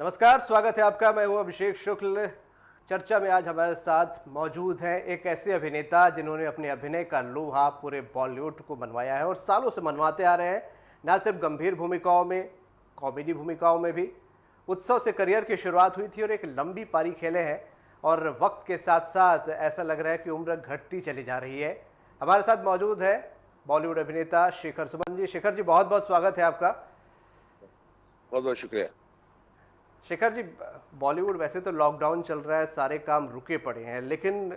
नमस्कार, स्वागत है आपका। मैं हूं अभिषेक शुक्ल। चर्चा में आज हमारे साथ मौजूद हैं एक ऐसे अभिनेता जिन्होंने अपने अभिनय का लोहा पूरे बॉलीवुड को मनवाया है और सालों से मनवाते आ रहे हैं। न सिर्फ गंभीर भूमिकाओं में, कॉमेडी भूमिकाओं में भी। उत्सव से करियर की शुरुआत हुई थी और एक लंबी पारी खेले हैं और वक्त के साथ साथ ऐसा लग रहा है कि उम्र घटती चली जा रही है। हमारे साथ मौजूद है बॉलीवुड अभिनेता शेखर सुमन जी। शेखर जी, बहुत बहुत स्वागत है आपका। बहुत बहुत शुक्रिया। शेखर जी, बॉलीवुड वैसे तो लॉकडाउन चल रहा है, सारे काम रुके पड़े हैं, लेकिन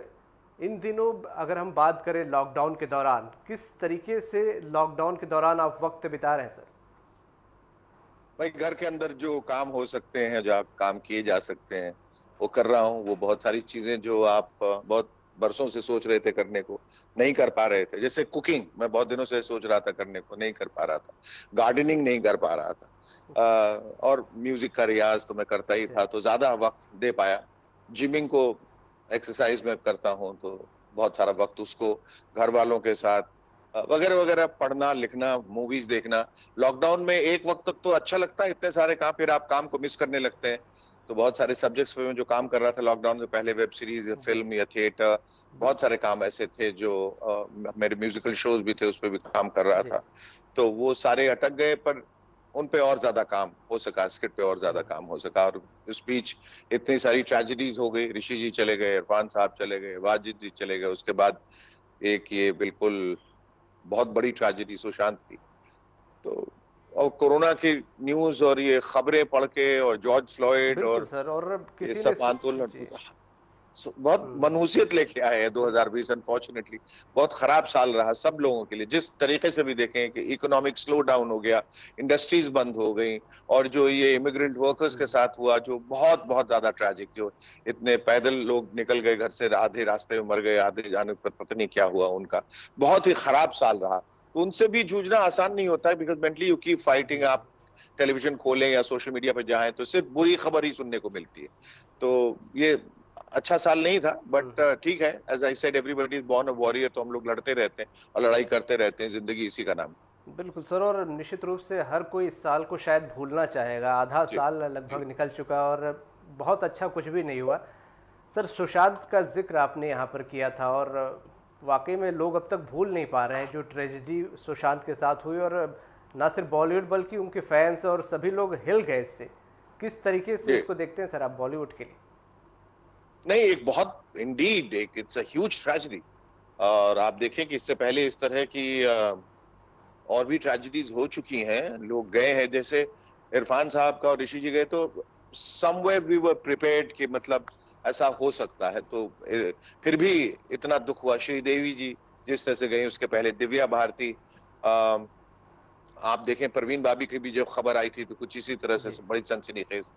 इन दिनों अगर हम बात करें लॉकडाउन के दौरान, किस तरीके से लॉकडाउन के दौरान आप वक्त बिता रहे हैं सर? भाई, घर के अंदर जो काम हो सकते हैं, जो आप काम किए जा सकते हैं, वो कर रहा हूँ। वो बहुत सारी चीजें जो आप बहुत बरसों से सोच रहे थे करने को, नहीं कर पा रहे थे। जैसे कुकिंग, मैं बहुत दिनों से सोच रहा था करने को, नहीं कर पा रहा था। गार्डनिंग नहीं कर पा रहा था। और म्यूजिक का रियाज तो मैं करता ही था, तो ज्यादा वक्त दे पाया। जिमिंग को, एक्सरसाइज में करता हूँ, तो बहुत सारा वक्त उसको घर वालों के साथ वगैरह वगैरह, पढ़ना लिखना, मूवीज देखना। लॉकडाउन में एक वक्त तक तो अच्छा लगता है, इतने सारे काम, फिर आप काम को मिस करने लगते हैं। तो बहुत सारे सब्जेक्ट्स पे मैं जो काम कर रहा था लॉकडाउन से पहले, वेब सीरीज या फिल्म या थिएटर, बहुत सारे काम ऐसे थे जो मेरे म्यूजिकल शोज भी थे, उस पर भी काम कर रहा था। तो वो सारे अटक गए, पर उन पे और ज्यादा काम हो सका, स्क्रिप्ट पे और ज्यादा काम हो सका। और इस बीच इतनी सारी ट्रेजेडीज हो गई। ऋषि जी चले गए, इरफान साहब चले गए, वाजिद जी चले गए, उसके बाद एक ये बिल्कुल बहुत बड़ी ट्रेजेडी सुशांत की। तो और कोरोना की न्यूज और ये खबरें पढ़ के, और जॉर्ज फ्लॉयड बिल्कुल और सर। और ये किसी ने सब आंदोलन जी। बहुत मनहूसियत लेके आए हैं। 2020 अनफॉर्चुनेटली बहुत खराब साल रहा सब लोगों के लिए। जिस तरीके से भी देखें कि इकोनॉमिक स्लो डाउन हो गया, इंडस्ट्रीज बंद हो गई, और जो ये इमिग्रेंट वर्कर्स के साथ हुआ, जो बहुत बहुत ज्यादा ट्रैजिक, जो इतने पैदल लोग निकल गए घर से, आधे रास्ते में मर गए, आधे जाने पर पता नहीं क्या हुआ उनका। बहुत ही खराब साल रहा। तो उनसे भी जूझना आसान नहीं होता है, because mentally you keep fighting. आप टेलीविजन खोलें या सोशल मीडिया पर जाएं तो सिर्फ बुरी खबर ही सुनने को मिलती है। तो ये अच्छा साल नहीं था, बट ठीक है। As I said, everybody is born a warrior. तो हम लोग लड़ते रहते हैं और लड़ाई करते रहते हैं, जिंदगी इसी का नाम। बिल्कुल सर। और निश्चित रूप से हर कोई इस साल को शायद भूलना चाहेगा। आधा जी साल जी। लगभग निकल चुका और बहुत अच्छा कुछ भी नहीं हुआ। सर, सुशांत का जिक्र आपने यहाँ पर किया था और वाकई में लोग अब तक भूल नहीं पा रहे हैं जो ट्रेजेडी सुशांत के साथ हुई। और ना सिर्फ बॉलीवुड बल्कि उनके फैंस और सभी लोग हिल गए इससे। किस तरीके से जी इसको देखते हैं सर आप बॉलीवुड के लिए? नहीं, एक बहुत इंडीड एक इट्स अ ह्यूज ट्रेजेडी। और आप देखें कि इससे पहले इस तरह की और भी ट्रेजेडीज हो चुकी हैं, लोग गए हैं। जैसे इरफान साहब का और ऋषि जी गए, तो समवेयर वी वर प्रिपेयर्ड कि मतलब ऐसा हो सकता है। तो फिर भी इतना दुख हुआ। श्रीदेवी जी जिस तरह से गई, उसके पहले दिव्या भारती, अ, आप देखें परवीन बाबी की भी जब खबर आई थी तो कुछ इसी तरह से जी। बड़ी सनसनीखेज।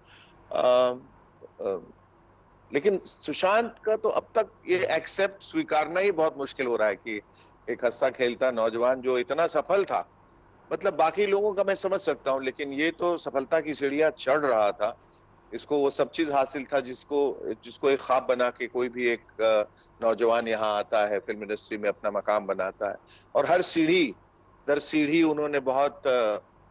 लेकिन सुशांत का तो अब तक ये एक्सेप्ट, स्वीकारना ही बहुत मुश्किल हो रहा है कि एक हंसता खेलता नौजवान जो इतना सफल था। मतलब बाकी लोगों का मैं समझ सकता हूँ, लेकिन ये तो सफलता की सीढ़ियां चढ़ रहा था। इसको वो सब चीज हासिल था जिसको जिसको एक ख्वाब बना के कोई भी एक नौजवान यहाँ आता है, फिल्म इंडस्ट्री में अपना मकाम बनाता है। और हर सीढ़ी दर सीढ़ी उन्होंने बहुत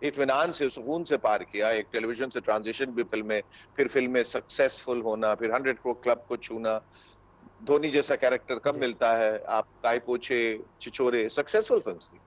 इत्मीनान से, सुकून से पार किया। एक टेलीविजन से ट्रांजिशन भी फिल्म में, फिर फिल्म में सक्सेसफुल होना, फिर 100 करोड़ क्लब को छूना। धोनी जैसा कैरेक्टर कब जी। मिलता है? आप काय पोछे, छिछोरे, सक्सेसफुल फिल्म थी।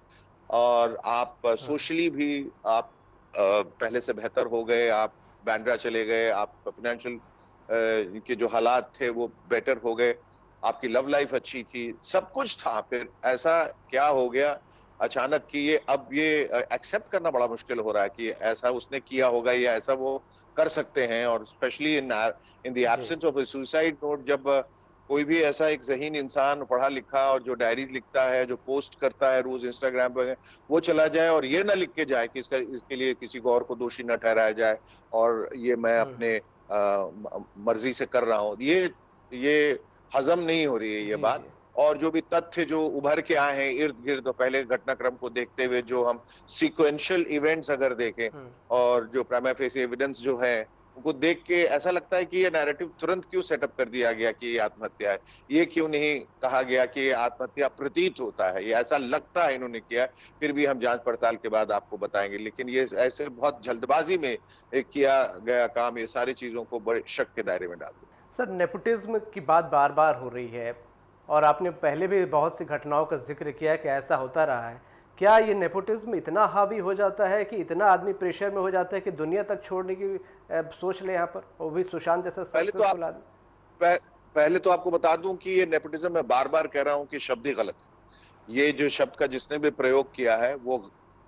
और आप सोशली भी आप पहले से बेहतर हो गए। आप बांद्रा चले गए, आप फाइनेंशियल के जो हालात थे वो बेटर हो गए, आपकी लव लाइफ अच्छी थी, सब कुछ था। फिर ऐसा क्या हो गया अचानक कि ये अब ये एक्सेप्ट करना बड़ा मुश्किल हो रहा है कि ऐसा उसने किया होगा या ऐसा वो कर सकते हैं। और specially in in the G. Absence of a suicide note, जब कोई भी ऐसा एक ज़हीन इंसान, पढ़ा लिखा, और जो डायरीज लिखता है, जो पोस्ट करता है रोज इंस्टाग्राम पर, वो चला जाए और ये ना लिख के जाए कि इसके लिए किसी को और को दोषी न ठहराया जाए, और ये मैं अपने मर्जी से कर रहा हूँ, ये हजम नहीं हो रही है ये जी। बात। जी। और जो भी तथ्य जो उभर के आए हैं इर्द गिर्द, पहले घटनाक्रम को देखते हुए, जो हम सीक्वेंशियल इवेंट्स अगर देखें, और जो प्राइमा फेसी एविडेंस जो है को देख के ऐसा लगता है कि ये नैरेटिव तुरंत क्यों सेटअप कर दिया गया कि ये आत्महत्या है। ये क्यों नहीं कहा गया कि ये आत्महत्या प्रतीत होता है, ये ऐसा लगता है इन्होंने किया है। फिर भी हम जांच पड़ताल के बाद आपको बताएंगे, लेकिन ये ऐसे बहुत जल्दबाजी में किया गया काम ये सारी चीजों को बड़े शक के दायरे में डाल दिया। सर, नेपोटिज्म की बात बार बार हो रही है और आपने पहले भी बहुत सी घटनाओं का जिक्र किया कि ऐसा होता रहा है। क्या ये नेपोटिज्म इतना हावी हो जाता है कि इतना आदमी प्रेशर में हो जाता है कि दुनिया तक छोड़ने की सोच ले यहाँ पर, वो भी सुशांत जैसा सक्सेसफुल आदमी? पहले तो आपको बता दूं कि ये नेपोटिज्म, मैं बार बार कह रहा हूं कि शब्द ही गलत है। ये जो शब्द का जिसने भी प्रयोग किया है वो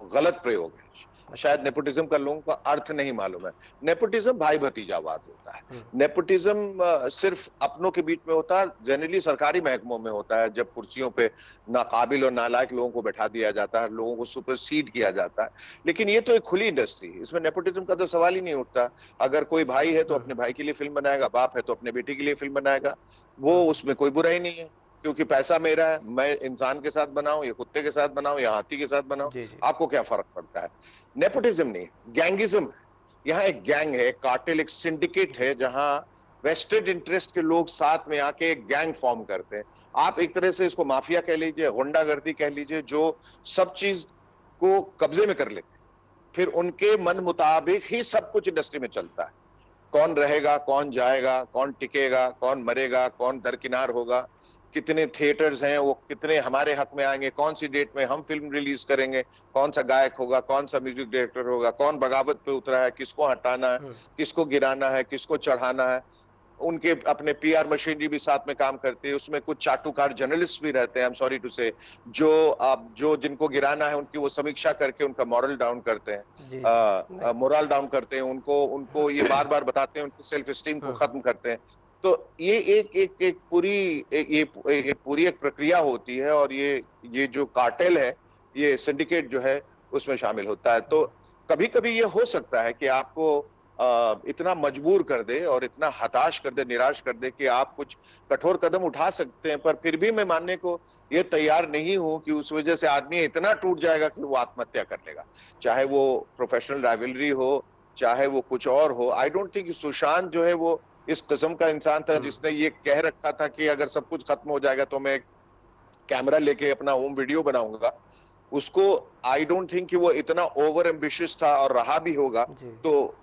गलत प्रयोग है। शायद नेपोटिज्म का लोगों का अर्थ नहीं मालूम है। नेपोटिज्म भाई भतीजावाद होता है। नेपोटिज्म सिर्फ अपनों के बीच में होता है, जनरली सरकारी महकमों में होता है, जब कुर्सियों पे नाकाबिल और नालायक लोगों को बैठा दिया जाता है, लोगों को सुपरसीड किया जाता है। लेकिन ये तो एक खुली इंडस्ट्री, इसमें नेपोटिज्म का तो सवाल ही नहीं उठता। अगर कोई भाई है तो अपने भाई के लिए फिल्म बनाएगा, बाप है तो अपने बेटे के लिए फिल्म बनाएगा, वो उसमें कोई बुराई नहीं है, क्योंकि पैसा मेरा है। मैं इंसान के साथ बनाऊं या कुत्ते के साथ बनाऊं या हाथी के साथ बनाऊं, आपको क्या फर्क पड़ता है। नेपोटिज्म नहीं, गैंगिज्म है। यहाँ एक गैंग है, एक कार्टेल, एक सिंडिकेट है, जहां वेस्टेड इंटरेस्ट के लोग साथ में आके एक गैंग फॉर्म करते हैं। आप एक तरह से इसको माफिया कह लीजिए, गुंडागर्दी कह लीजिए, जो सब चीज को कब्जे में कर लेते हैं। फिर उनके मन मुताबिक ही सब कुछ इंडस्ट्री में चलता है। कौन रहेगा, कौन जाएगा, कौन टिकेगा, कौन मरेगा, कौन दरकिनार होगा, कितने थिएटर्स हैं, वो कितने हमारे हक में आएंगे, कौन सी डेट में हम फिल्म रिलीज करेंगे, कौन सा गायक होगा, कौन सा म्यूजिक डायरेक्टर होगा, कौन बगावत पे उतरा है, किसको हटाना है, किसको गिराना है, किसको चढ़ाना है। उनके अपने पीआर मशीनरी भी साथ में काम करती है। उसमें कुछ चाटुकार जर्नलिस्ट भी रहते हैं, आई एम सॉरी टू से, जो जिनको गिराना है उनकी वो समीक्षा करके उनका मॉरल डाउन करते हैं, मोरल डाउन करते हैं, उनको ये बार बार बताते हैं, उनकी सेल्फ स्टीम को खत्म करते हैं। तो ये एक पूरी एक प्रक्रिया होती है, और ये जो कार्टेल है, ये सिंडिकेट जो है, उसमें शामिल होता है। तो कभी कभी ये हो सकता है कि आपको इतना मजबूर कर दे और इतना हताश कर दे, निराश कर दे कि आप कुछ कठोर कदम उठा सकते हैं, पर फिर भी मैं मानने को ये तैयार नहीं हूं कि उस वजह से आदमी इतना टूट जाएगा कि वो आत्महत्या कर लेगा। चाहे वो प्रोफेशनल राइवलरी हो, चाहे वो कुछ और हो। आई डोंट थिंक सुशांत जो है वो इस किस्म का इंसान था जिसने ये कह रखा था कि अगर सब कुछ खत्म हो जाएगा तो मैं कैमरा लेके अपना होम वीडियो बनाऊंगा। उसको आई डोंट थिंक कि वो इतना ओवर एम्बिशियस था, और रहा भी होगा। तो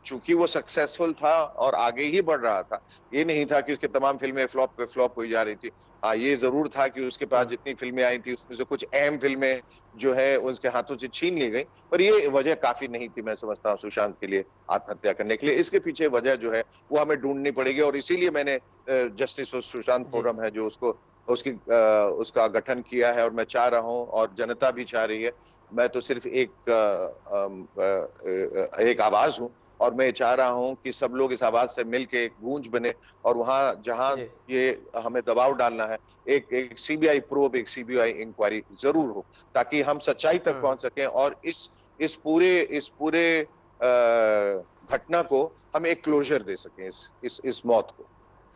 चूंकि वो सक्सेसफुल था और आगे ही बढ़ रहा था, ये नहीं था कि उसकी तमाम फिल्में फ्लॉप पे फ्लॉप हुई जा रही थी। हाँ, ये जरूर था कि उसके पास जितनी फिल्में आई थी उसमें से कुछ अहम फिल्में जो है उसके हाथों से छीन ली गई, पर ये वजह काफी नहीं थी, मैं समझता हूँ, सुशांत के लिए आत्महत्या करने के लिए। इसके पीछे वजह जो है वो हमें ढूंढनी पड़ेगी, और इसीलिए मैंने जस्टिस सुशांत फोरम है जो उसका गठन किया है, और मैं चाह रहा हूं और जनता भी चाह रही है। मैं तो सिर्फ एक आवाज हूं, और मैं चाह रहा हूं कि सब लोग इस आवाज से मिलके एक गूंज बने, और वहां जहां ये हमें दबाव डालना है, एक सीबीआई प्रोब, एक सीबीआई इंक्वायरी जरूर हो, ताकि हम सच्चाई तक पहुंच सकें, और इस पूरे घटना को हम एक क्लोजर दे सकें, इस मौत को।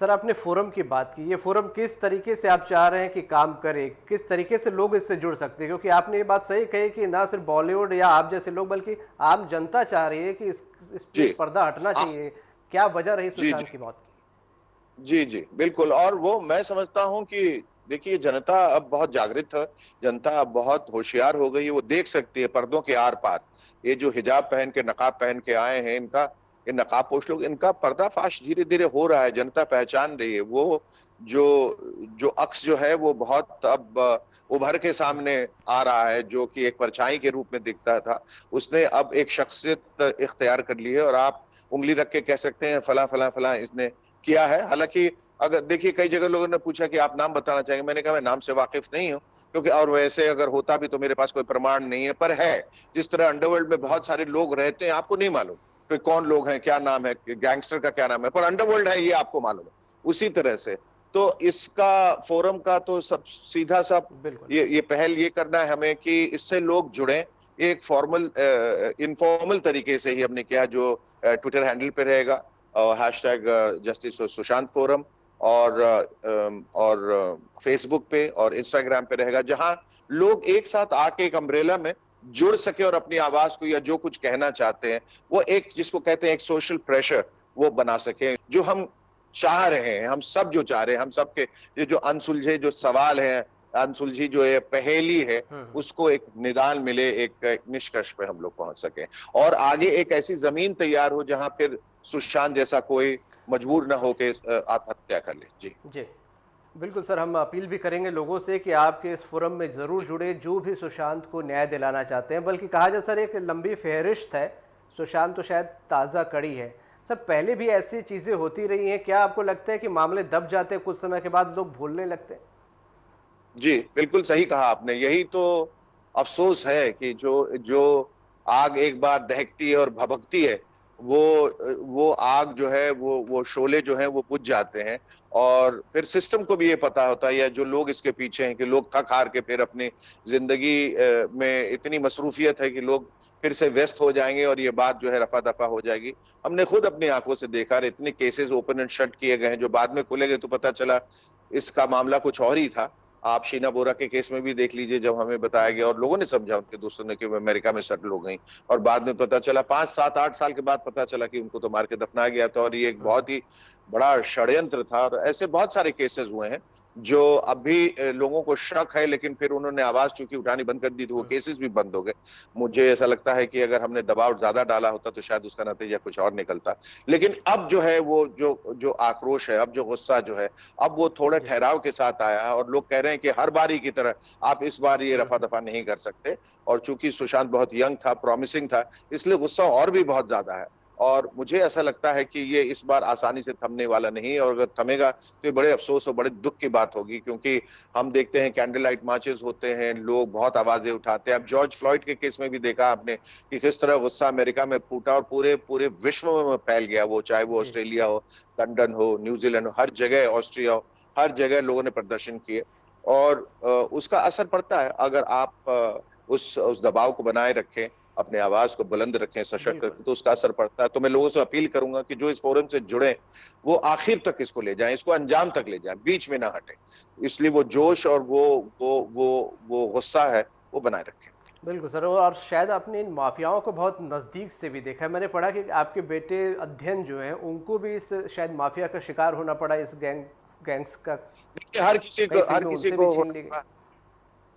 सर, आपने फोरम की बात की, ये फोरम किस तरीके से आप चाह रहे हैं कि काम करे, किस तरीके से लोग इससे जुड़ सकते हैं? क्योंकि आपने ये बात सही कही कि ना सिर्फ बॉलीवुड या आप जैसे लोग, बल्कि आम जनता चाह रही है कि इस पर्दा हटना चाहिए। क्या वजह रही सुशांत की मौत की? जी बिल्कुल। और वो मैं समझता हूं कि देखिए, जनता अब बहुत जागृत है, जनता अब बहुत होशियार हो गई है, वो देख सकती है पर्दों के आर पार। ये जो हिजाब पहन के, नकाब पहन के आए हैं, ये नकाबपोश लोग, इनका पर्दाफाश धीरे धीरे हो रहा है, जनता पहचान रही है। वो जो अक्स जो है वो बहुत अब उभर के सामने आ रहा है, जो कि एक परछाई के रूप में दिखता था, उसने अब एक शख्सियत इख्तियार कर ली है, और आप उंगली रख के कह सकते हैं फला फला फला इसने किया है। हालांकि अगर देखिए, कई जगह लोगों ने पूछा कि आप नाम बताना चाहेंगे, मैंने कहा मैं नाम से वाकिफ नहीं हूं, क्योंकि और वैसे अगर होता भी तो मेरे पास कोई प्रमाण नहीं है। पर है, जिस तरह अंडरवर्ल्ड में बहुत सारे लोग रहते हैं, आपको नहीं मालूम कि कौन लोग हैं, क्या नाम है, गैंगस्टर का क्या नाम है, पर अंडरवर्ल्ड है ये आपको मालूम है। उसी तरह से तो इसका फोरम का तो सब सीधा सा ये पहल ये करना है हमें कि इससे लोग जुड़ें। एक फॉर्मल इनफॉर्मल तरीके से ही हमने किया, जो ट्विटर हैंडल पे रहेगा, हैशटैग जस्टिस सुशांत फोरम, और फेसबुक पे और इंस्टाग्राम पे रहेगा, जहां लोग एक साथ आके एक अम्ब्रेला में जुड़ सके और अपनी आवाज को या जो कुछ कहना चाहते हैं वो एक, जिसको कहते हैं एक सोशल प्रेशर, वो बना सके। जो हम चाह रहे हैं, हम सब जो चाह रहे हैं, हम सब के ये जो अनसुलझे जो सवाल है, अनसुलझी जो ये पहेली है, उसको एक निदान मिले, एक निष्कर्ष पे हम लोग पहुंच सके और आगे एक ऐसी जमीन तैयार हो जहां फिर सुशांत जैसा कोई मजबूर ना होके आत्महत्या कर ले। जी जी, बिल्कुल सर, हम अपील भी करेंगे लोगों से कि आपके इस फोरम में ज़रूर जुड़े जो भी सुशांत को न्याय दिलाना चाहते हैं। बल्कि कहा जाए सर, एक लंबी फहरिस्त है, सुशांत तो शायद ताज़ा कड़ी है। सर, पहले भी ऐसी चीज़ें होती रही हैं, क्या आपको लगता है कि मामले दब जाते हैं, कुछ समय के बाद लोग भूलने लगते हैं? जी, बिल्कुल सही कहा आपने। यही तो अफसोस है कि जो जो आग एक बार दहकती है और भभकती है, वो आग जो है, वो शोले जो हैं वो बुझ जाते हैं और फिर सिस्टम को भी ये पता होता है, या जो लोग इसके पीछे हैं, कि लोग थक हार के फिर अपनी जिंदगी में इतनी मसरूफियत है कि लोग फिर से व्यस्त हो जाएंगे और ये बात जो है रफा दफा हो जाएगी। हमने खुद अपनी आंखों से देखा, इतने केसेस ओपन एंड शट किए गए हैं, जो बाद में खुले गए तो पता चला इसका मामला कुछ और ही था। आप शीना बोरा के केस में भी देख लीजिए, जब हमें बताया गया और लोगों ने समझा, उनके दोस्तों ने, कि वो अमेरिका में सेटल हो गई और बाद में पता चला 5, 7, 8 साल के बाद पता चला कि उनको तो मार के दफनाया गया था और ये एक बहुत ही बड़ा षड्यंत्र था। और ऐसे बहुत सारे केसेस हुए हैं जो अभी लोगों को शक है, लेकिन फिर उन्होंने आवाज चूंकि उठानी बंद कर दी तो वो केसेस भी बंद हो गए। मुझे ऐसा लगता है कि अगर हमने दबाव ज्यादा डाला होता तो शायद उसका नतीजा कुछ और निकलता। लेकिन अब जो है वो जो आक्रोश है, अब जो गुस्सा जो है, अब वो थोड़े ठहराव के साथ आया है और लोग कह रहे हैं कि हर बारी की तरह आप इस बार ये रफा दफा नहीं कर सकते। और चूंकि सुशांत बहुत यंग था, प्रॉमिसिंग था, इसलिए गुस्सा और भी बहुत ज्यादा है। और मुझे ऐसा लगता है कि ये इस बार आसानी से थमने वाला नहीं है और अगर थमेगा तो ये बड़े अफसोस और बड़े दुख की बात होगी, क्योंकि हम देखते हैं कैंडल लाइट मार्चेस होते हैं, लोग बहुत आवाजें उठाते हैं। अब जॉर्ज फ्लॉयड के केस में भी देखा आपने कि किस तरह गुस्सा अमेरिका में फूटा और पूरे पूरे विश्व में फैल गया। वो चाहे वो ऑस्ट्रेलिया हो, लंदन हो, न्यूजीलैंड हो, हर जगह, ऑस्ट्रिया हो, हर जगह लोगों ने प्रदर्शन किए और उसका असर पड़ता है। अगर आप उस दबाव को बनाए रखें, अपने आवाज को बुलंद रखें, सशक्त रखें, तो उसका असर पड़ता है। तो मैं लोगों से अपील करूंगा कि जो इस फोरम से जुड़े वो आखिर तक इसको ले जाएं, इसको अंजाम तक ले जाएं, बीच में ना हटें। इसलिए वो जोश और वो गुस्सा है वो बनाए रखें। बिल्कुल सर, और शायद आपने इन माफियाओं को बहुत नज़दीक से भी देखा है। मैंने पढ़ा कि आपके बेटे अध्ययन जो है उनको भी इस शायद माफिया का शिकार होना पड़ा, इस गैंग्स का। हर किसी को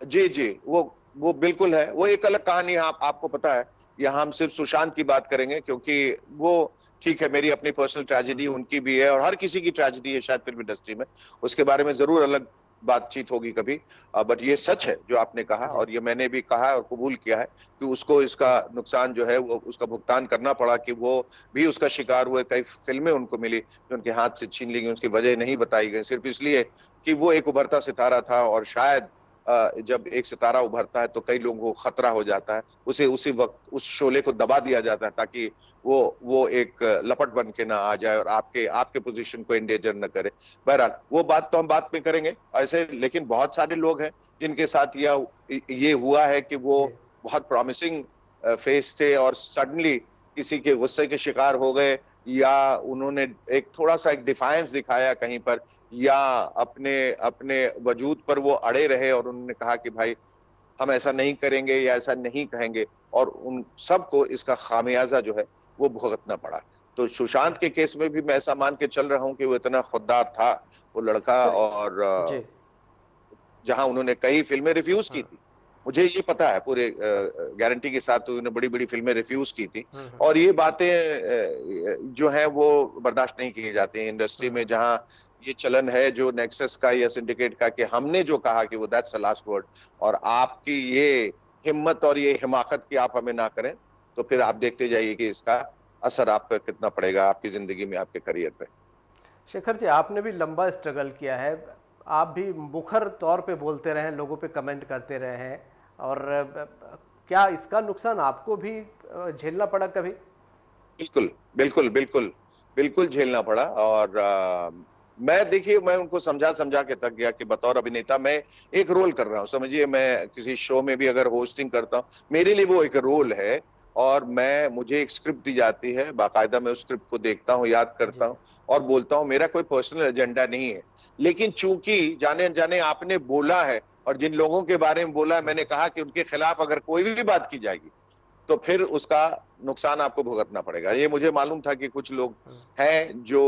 जी जी, वो बिल्कुल है। वो एक अलग कहानी है, आपको पता है। यहाँ हम सिर्फ सुशांत की बात करेंगे क्योंकि वो ठीक है, मेरी अपनी पर्सनल ट्रेजेडी, उनकी भी है और हर किसी की ट्रेजेडी है शायद फिल्म इंडस्ट्री में। उसके बारे में जरूर अलग बातचीत होगी कभी। बट ये सच है जो आपने कहा और ये मैंने भी कहा और कबूल किया है कि उसको इसका नुकसान जो है वो उसका भुगतान करना पड़ा, कि वो भी उसका शिकार हुए। कई फिल्में उनको मिली जो उनके हाथ से छीन ली गई, उसकी वजह नहीं बताई गई, सिर्फ इसलिए कि वो एक उभरता सितारा था और शायद जब एक सितारा उभरता है तो कई लोगों को खतरा हो जाता है, उसे उसी वक्त उस शोले को दबा दिया जाता है ताकि वो एक लपट बन के ना आ जाए और आपके पोजीशन को एंडेंजर न करे। बहरहाल वो बात तो हम बात में करेंगे ऐसे। लेकिन बहुत सारे लोग हैं जिनके साथ ये हुआ है कि वो बहुत प्रॉमिसिंग फेस थे और सडनली किसी के गुस्से के शिकार हो गए, या उन्होंने एक थोड़ा सा एक डिफायंस दिखाया कहीं पर, या अपने वजूद पर वो अड़े रहे और उन्होंने कहा कि भाई हम ऐसा नहीं करेंगे या ऐसा नहीं कहेंगे, और उन सबको इसका खामियाजा जो है वो भुगतना पड़ा। तो सुशांत के केस में भी मैं ऐसा मान के चल रहा हूं कि वो इतना खुददार था वो लड़का, और जहां उन्होंने कई फिल्में रिफ्यूज की थी, मुझे ये पता है पूरे गारंटी के साथ, तो उन्होंने बड़ी बड़ी फिल्में रिफ्यूज की थी। और ये बातें जो है वो बर्दाश्त नहीं की जाती इंडस्ट्री में, जहां ये चलन है जो नेक्सस का या सिंडिकेट का, कि हमने जो कहा कि वो दैट्स द लास्ट वर्ड, और आपकी ये हिम्मत और ये हिमाकत की आप हमें ना करें, तो फिर आप देखते जाइए कि इसका असर आप पर कितना पड़ेगा, आपकी जिंदगी में, आपके करियर पे। शेखर जी, आपने भी लंबा स्ट्रगल किया है, आप भी मुखर तौर पे बोलते रहे हैं, लोगों पे कमेंट करते रहे हैं, और क्या इसका नुकसान आपको भी झेलना पड़ा कभी? बिल्कुल बिल्कुल बिल्कुल बिल्कुल झेलना पड़ा। और मैं उनको समझा के थक गया कि बतौर अभिनेता मैं एक रोल कर रहा हूँ। समझिए, मैं किसी शो में भी अगर होस्टिंग करता हूँ, मेरे लिए वो एक रोल है और मुझे एक स्क्रिप्ट दी जाती है, बाकायदा मैं उस स्क्रिप्ट को देखता हूँ, याद करता हूँ और बोलता हूँ। मेरा कोई पर्सनल एजेंडा नहीं है, लेकिन चूंकि जाने अनजाने आपने बोला है और जिन लोगों के बारे में बोला, मैंने कहा कि उनके खिलाफ अगर कोई भी बात की जाएगी तो फिर उसका नुकसान आपको भुगतना पड़ेगा। ये मुझे मालूम था कि कुछ लोग हैं जो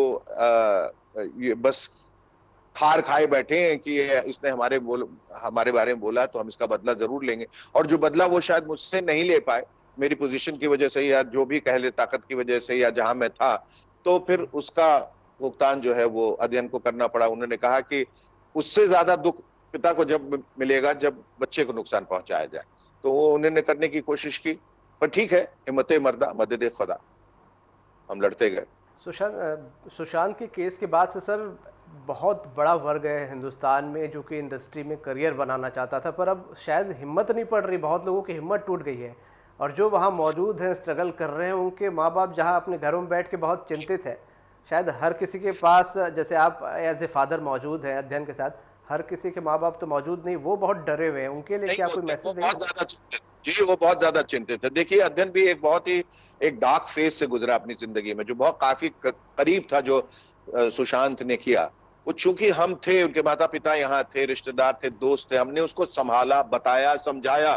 ये बस खार खाए बैठे हैं कि इसने हमारे बारे में बोला तो हम इसका बदला जरूर लेंगे, और जो बदला वो शायद मुझसे नहीं ले पाए, मेरी पोजीशन की वजह से या जो भी कह ले ताकत की वजह से या जहां मैं था, तो फिर उसका भुगतान जो है वो अध्ययन को करना पड़ा। उन्होंने कहा कि उससे ज्यादा दुख पिता को जब मिलेगा जब बच्चे को नुकसान पहुंचाया जाए, तो वो उन्होंने करने की कोशिश की। पर ठीक है, हिम्मत मर्दा मदद खुदा, हम लड़ते गए। सुशांत के केस के बाद से सर बहुत बड़ा वर्ग है हिंदुस्तान में जो कि इंडस्ट्री में करियर बनाना चाहता था, पर अब शायद हिम्मत नहीं पड़ रही, बहुत लोगों की हिम्मत टूट गई है। और जो वहाँ मौजूद हैं, स्ट्रगल कर रहे हैं, उनके माँ बाप जहाँ अपने घरों में बैठ के बहुत चिंतित है। शायद हर किसी के पास, जैसे आप एज ए फादर मौजूद हैं अध्ययन के साथ, हर किसी के माँ बाप तो मौजूद नहीं, वो बहुत डरे हुए हैं। उनके लिए क्या कोई मैसेज देंगे? जी, वो बहुत ज्यादा चिंतित है। देखिए, अध्ययन भी एक बहुत ही एक डार्क फेज से गुजरा अपनी जिंदगी में, जो बहुत काफी करीब था जो सुशांत ने किया। वो चूंकि हम थे, उनके माता पिता यहाँ थे, रिश्तेदार थे, दोस्त थे, हमने उसको संभाला, बताया, समझाया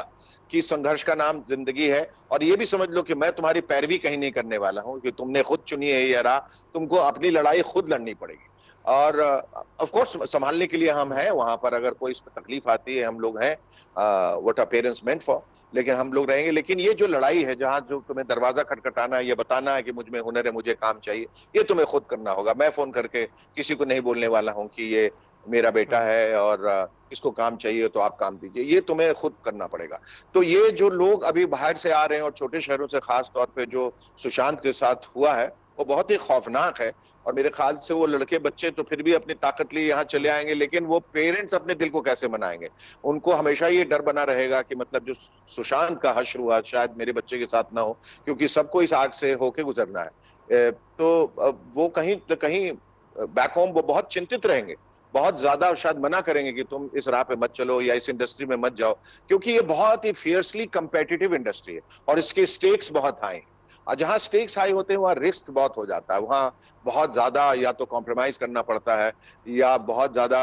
कि संघर्ष का नाम जिंदगी है, और ये भी समझ लो कि मैं तुम्हारी पैरवी कहीं नहीं करने वाला हूँ, कि तुमने खुद चुनी है ये राह, तुमको अपनी लड़ाई खुद लड़नी पड़ेगी। और ऑफ कोर्स संभालने के लिए हम हैं वहां पर, अगर कोई इसमें तकलीफ आती है हम लोग हैं, what are parents meant for, लेकिन हम लोग रहेंगे। लेकिन ये जो लड़ाई है, जहां जो तुम्हें दरवाजा खटखटाना है, ये बताना है कि मुझ में हुनर है, मुझे काम चाहिए, ये तुम्हें खुद करना होगा। मैं फोन करके किसी को नहीं बोलने वाला हूँ कि ये मेरा बेटा है और इसको काम चाहिए तो आप काम दीजिए, ये तुम्हें खुद करना पड़ेगा। तो ये जो लोग अभी बाहर से आ रहे हैं, और छोटे शहरों से खास तौर पे जो सुशांत के साथ हुआ है, वो बहुत ही खौफनाक है। और मेरे ख्याल से वो लड़के बच्चे तो फिर भी अपनी ताकत लिए यहाँ चले आएंगे, लेकिन वो पेरेंट्स अपने दिल को कैसे मनाएंगे? उनको हमेशा ये डर बना रहेगा कि मतलब जो सुशांत का हश्र हुआ शायद मेरे बच्चे के साथ ना हो, क्योंकि सबको इस आग से होके गुजरना है। तो वो कहीं न कहीं बैक होम वो बहुत चिंतित रहेंगे, बहुत ज्यादा शायद मना करेंगे कि तुम इस राह पे मत चलो या इस इंडस्ट्री में मत जाओ, क्योंकि ये बहुत ही फियर्सली कंपेटिटिव इंडस्ट्री है और इसके स्टेक्स बहुत हाई हैं। और जहां स्टेक्स हाई होते हैं वहां रिस्क बहुत हो जाता है, वहां बहुत ज्यादा या तो कॉम्प्रोमाइज करना पड़ता है या बहुत ज्यादा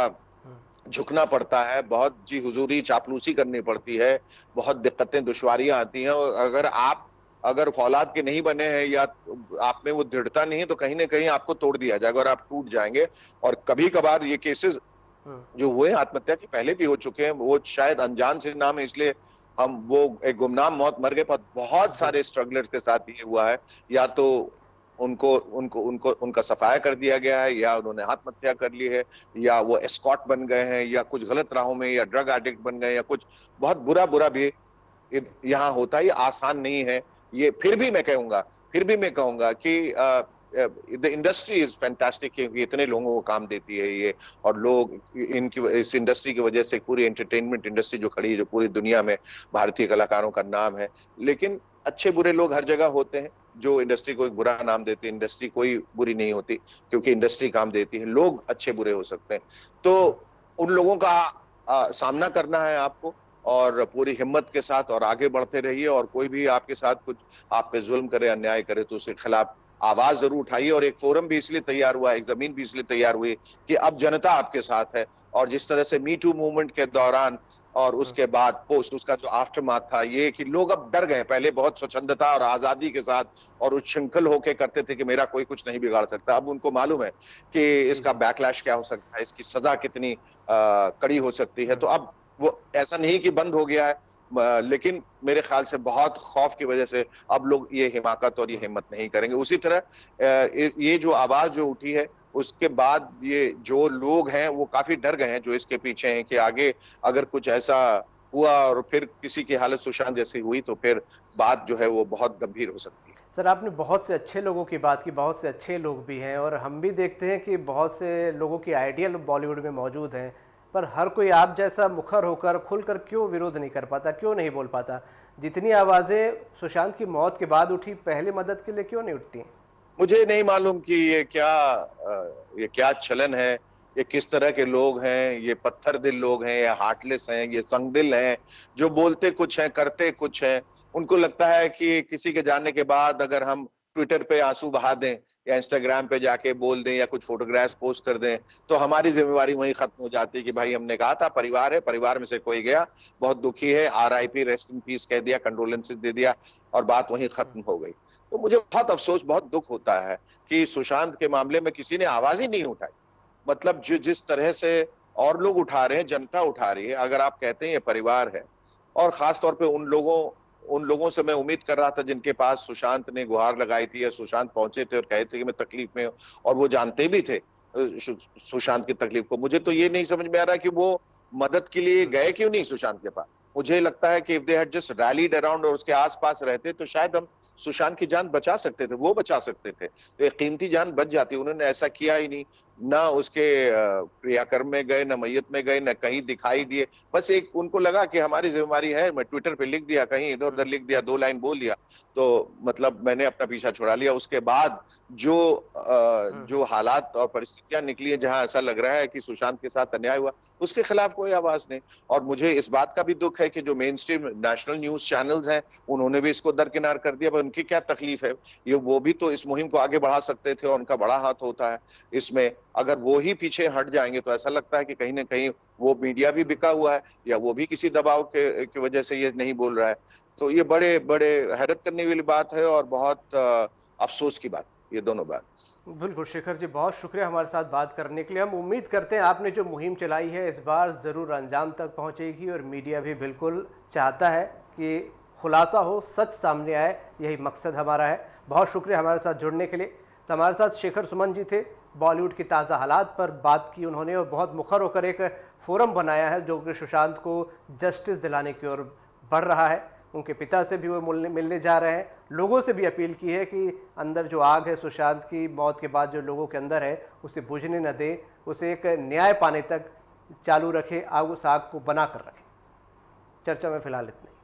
झुकना पड़ता है, बहुत जी हुजूरी चापलूसी करनी पड़ती है, बहुत दिक्कतें दुश्वारियां आती हैं। और अगर फौलाद के नहीं बने हैं या आप में वो दृढ़ता नहीं है, तो कहीं ना कहीं आपको तोड़ दिया जाएगा और आप टूट जाएंगे। और कभी कभार ये केसेस जो हुए आत्महत्या के पहले भी हो चुके हैं, वो शायद अनजान से नाम है इसलिए हम वो एक गुमनाम मौत मर गए, पर बहुत सारे स्ट्रगलर्स के साथ ये हुआ है, या तो उनको उनको उनको उनका सफाया कर दिया गया है, या उन्होंने आत्महत्या कर ली है, या वो एस्कॉट बन गए हैं, या कुछ गलत राहों में, या ड्रग एडिक्ट बन गए, या कुछ बहुत बुरा भी यहाँ होता है। ये आसान नहीं है। ये फिर भी मैं कहूंगा कि द इंडस्ट्री इज फैंटास्टिक, क्योंकि इतने लोगों को काम देती है ये, और लोग इस इंडस्ट्री की वजह से पूरी एंटरटेनमेंट इंडस्ट्री जो खड़ी है, जो पूरी दुनिया में भारतीय कलाकारों का नाम है। लेकिन अच्छे बुरे लोग हर जगह होते हैं जो इंडस्ट्री को एक बुरा नाम देते हैं। इंडस्ट्री कोई बुरी नहीं होती, क्योंकि इंडस्ट्री काम देती है, लोग अच्छे बुरे हो सकते हैं। तो उन लोगों का सामना करना है आपको, और पूरी हिम्मत के साथ और आगे बढ़ते रहिए। और कोई भी आपके साथ कुछ आप पे जुल्म करे, अन्याय करे, तो उसके खिलाफ आवाज जरूर उठाइए। और एक फोरम भी इसलिए तैयार हुआ, एक जमीन भी इसलिए तैयार हुई कि अब जनता आपके साथ है। और जिस तरह से मी टू मूवमेंट के दौरान और उसके बाद पोस्ट, उसका जो आफ्टरमाथ था, ये कि लोग अब डर गए। पहले बहुत स्वच्छंदता और आजादी के साथ और उच्छृंखल होके करते थे कि मेरा कोई कुछ नहीं बिगाड़ सकता। अब उनको मालूम है कि इसका बैकलैश क्या हो सकता है, इसकी सजा कितनी कड़ी हो सकती है। तो अब वो ऐसा नहीं कि बंद हो गया है, लेकिन मेरे ख्याल से बहुत खौफ की वजह से अब लोग ये हिमाकत और ये हिम्मत नहीं करेंगे। उसी तरह ये जो आवाज जो उठी है, उसके बाद ये जो लोग हैं वो काफी डर गए हैं, जो इसके पीछे हैं, कि आगे अगर कुछ ऐसा हुआ और फिर किसी की हालत सुशांत जैसी हुई, तो फिर बात जो है वो बहुत गंभीर हो सकती है। सर, आपने बहुत से अच्छे लोगों की बात की, बहुत से अच्छे लोग भी हैं, और हम भी देखते हैं कि बहुत से लोगों की आइडियल बॉलीवुड में मौजूद हैं, पर हर कोई आप जैसा मुखर होकर खुलकर क्यों विरोध नहीं कर पाता, क्यों नहीं बोल पाता? जितनी आवाज़ें सुशांत की मौत के बाद उठी, पहले मदद के लिए क्यों नहीं उठती? मुझे नहीं मालूम कि ये क्या चलन है, ये किस तरह के लोग हैं, ये पत्थर दिल लोग हैं, ये हार्टलेस हैं, ये संगदिल हैं, जो बोलते कुछ हैं करते कुछ हैं। उनको लगता है कि किसी के जाने के बाद अगर हम ट्विटर पे आंसू बहा दें या इंस्टाग्राम पे जाके बोल दें या कुछ फोटोग्राफ्स पोस्ट कर दें, तो हमारी जिम्मेवारी वहीं खत्म हो जाती है कि भाई हमने कहा था परिवार है, परिवार में से कोई गया, बहुत दुखी है, RIP, रेस्ट इन पीस कह दिया, कंडोलेंसेस दे दिया और बात वहीं खत्म हो गई। तो मुझे बहुत अफसोस, बहुत दुख होता है कि सुशांत के मामले में किसी ने आवाज ही नहीं उठाई। मतलब जो जिस तरह से और लोग उठा रहे हैं, जनता उठा रही है, अगर आप कहते हैं ये परिवार है, और खास तौर पे उन लोगों से मैं उम्मीद कर रहा था जिनके पास सुशांत ने गुहार लगाई थी या सुशांत पहुंचे थे और कहे थे कि मैं तकलीफ में हूं, और वो जानते भी थे सुशांत की तकलीफ को। मुझे तो ये नहीं समझ में आ रहा कि वो मदद के लिए गए क्यों नहीं सुशांत के पास। मुझे लगता है कि if they had just rallied around और उसके आसपास रहते तो शायद हम सुशांत की जान बचा सकते थे, वो बचा सकते थे, तो एक कीमती जान बच जाती। उन्होंने ऐसा किया ही नहीं, ना उसके क्रियाकर्म में गए, ना मैयत में गए, ना कहीं दिखाई दिए। बस एक उनको लगा कि हमारी जिम्मेवारी है, मैं ट्विटर पे लिख दिया, कहीं इधर उधर लिख दिया, 2 लाइन बोल दिया, तो मतलब मैंने अपना पीछा छुड़ा लिया। उसके बाद जो हालात और परिस्थितियां निकली है जहां ऐसा लग रहा है कि सुशांत के साथ अन्याय हुआ, उसके खिलाफ कोई आवाज नहीं। और मुझे इस बात का भी दुख है कि जो main stream national news channels हैं, उन्होंने भी इसको दरकिनार कर दिया। उनकी क्या तकलीफ है, ये वो भी तो इस मुहिम को आगे बढ़ा सकते थे और उनका बड़ा हाथ होता है इसमें। अगर वो ही पीछे हट जाएंगे तो ऐसा लगता है कि कहीं ना कहीं वो मीडिया भी बिका हुआ है या वो भी किसी दबाव की वजह से ये नहीं बोल रहा है। तो ये बड़े बड़े हैरत करने वाली बात है और बहुत अफसोस की बात, ये दोनों बात। बिल्कुल शेखर जी, बहुत शुक्रिया हमारे साथ बात करने के लिए। हम उम्मीद करते हैं आपने जो मुहिम चलाई है इस बार ज़रूर अंजाम तक पहुंचेगी और मीडिया भी बिल्कुल चाहता है कि खुलासा हो, सच सामने आए, यही मकसद हमारा है। बहुत शुक्रिया हमारे साथ जुड़ने के लिए। तो हमारे साथ शेखर सुमन जी थे, बॉलीवुड की ताज़ा हालात पर बात की उन्होंने और बहुत मुखर होकर एक फोरम बनाया है जो कि सुशांत को जस्टिस दिलाने की ओर बढ़ रहा है। उनके पिता से भी वो मिलने जा रहे हैं, लोगों से भी अपील की है कि अंदर जो आग है सुशांत की मौत के बाद जो लोगों के अंदर है उसे बुझने न दे, उसे एक न्याय पाने तक चालू रखे, आग उस आग को बना कर रखे। चर्चा में फिलहाल इतना ही।